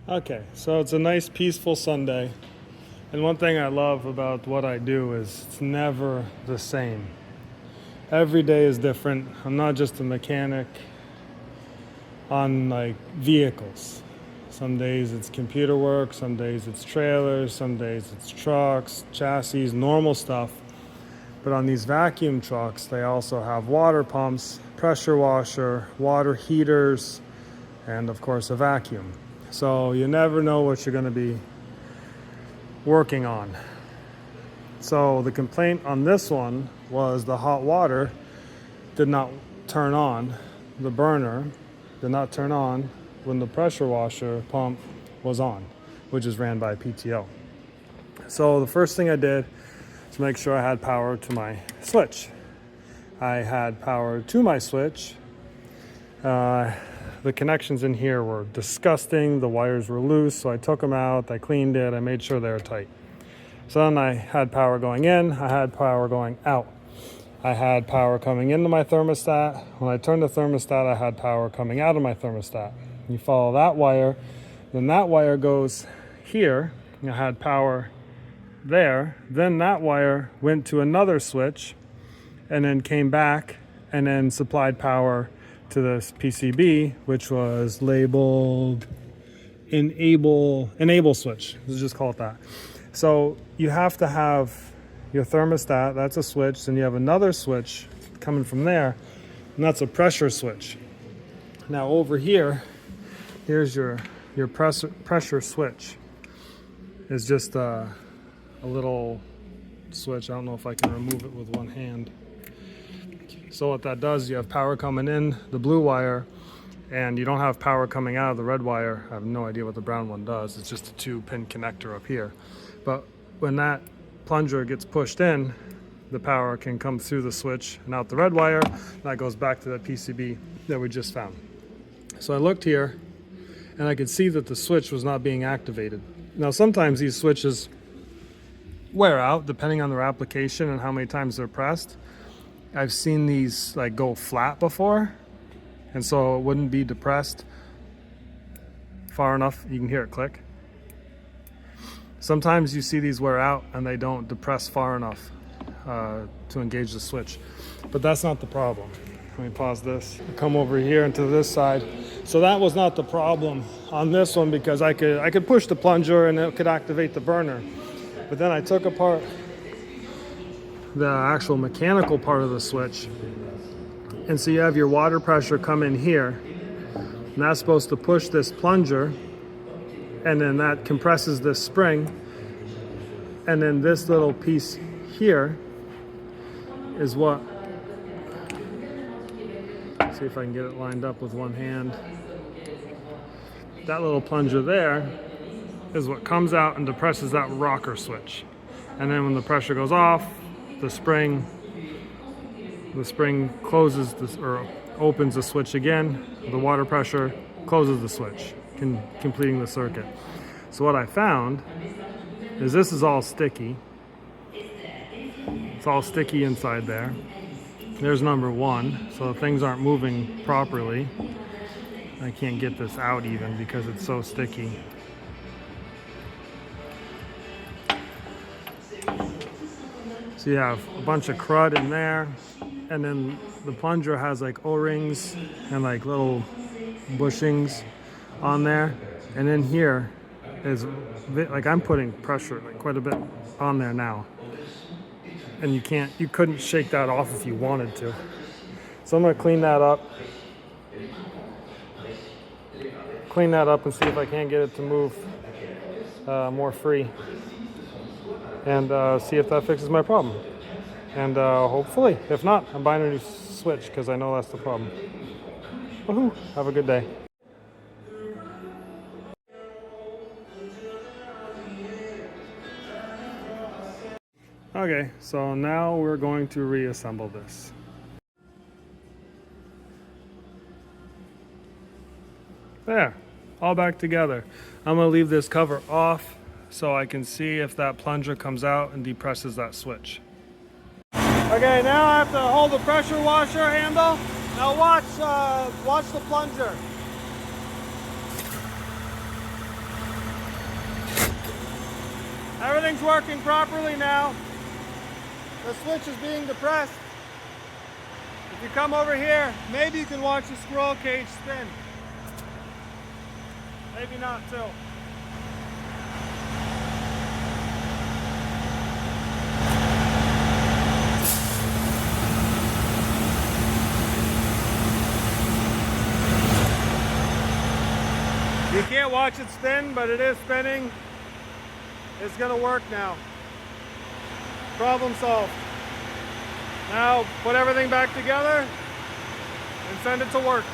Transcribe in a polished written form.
Okay, so it's a nice peaceful Sunday. And one thing I love about what I do is it's never the same. Every day is different. I'm not just a mechanic on like vehicles. Some days it's computer work, some days it's trailers, some days it's trucks, chassis, normal stuff. But on these vacuum trucks, they also have water pumps, pressure washer, water heaters, and of course a vacuum. So you never know what you're going to be working on. So the complaint on this one was the hot water did not turn on, the burner did not turn on when the pressure washer pump was on, which is ran by PTO. So the first thing I did is make sure I had power to my switch. I had power to my switch. The connections in here were disgusting. The wires were loose, so I took them out, I cleaned it, I made sure they were tight. So then I had power going in, I had power going out. I had power coming into my thermostat. When I turned the thermostat, I had power coming out of my thermostat. You follow that wire, then that wire goes here. I had power there. Then that wire went to another switch and then came back and then supplied power to this PCB, which was labeled enable switch. Let's just call it that. So you have to have your thermostat, that's a switch, then you have another switch coming from there, and that's a pressure switch. Now over here, here's your pressure switch. It's just a little switch. I don't know if I can remove it with one hand. So what that does, you have power coming in the blue wire, and you don't have power coming out of the red wire. I have no idea what the brown one does. It's just a 2-pin connector up here. But when that plunger gets pushed in, the power can come through the switch and out the red wire. That goes back to that PCB that we just found. So I looked here, and I could see that the switch was not being activated. Now sometimes these switches wear out depending on their application and how many times they're pressed. I've seen these like go flat before, and so it wouldn't be depressed far enough. You can hear it click. Sometimes you see these wear out and they don't depress far enough to engage the switch, but that's not the problem. Let me pause this. Come over here into this side. So that was not the problem on this one, because I could push the plunger and it could activate the burner. But then I took apart the actual mechanical part of the switch, and so you have your water pressure come in here, and that's supposed to push this plunger, and then that compresses this spring, and then this little piece here is what, see if I can get it lined up with one hand. That little plunger there is what comes out and depresses that rocker switch, and then when the pressure goes off, the spring closes this, or opens the switch again. The water pressure closes the switch, completing the circuit. So what I found is this is all sticky. It's all sticky inside there. There's number one, so things aren't moving properly. I can't get this out even because it's so sticky. So you have a bunch of crud in there, and then the plunger has like O-rings and like little bushings on there. And in here is, like, I'm putting pressure, like quite a bit on there now. And you couldn't shake that off if you wanted to. So I'm gonna clean that up and see if I can't get it to move more free. And see if that fixes my problem. And hopefully, if not, I'm buying a new switch because I know that's the problem. Woohoo! Have a good day. Okay, so now we're going to reassemble this. There, all back together. I'm gonna leave this cover off so I can see if that plunger comes out and depresses that switch. Okay, now I have to hold the pressure washer handle. Now watch the plunger. Everything's working properly now. The switch is being depressed. If you come over here, maybe you can watch the squirrel cage spin. Maybe not too. You can't watch it spin, but it is spinning. It's gonna work now. Problem solved. Now put everything back together and send it to work.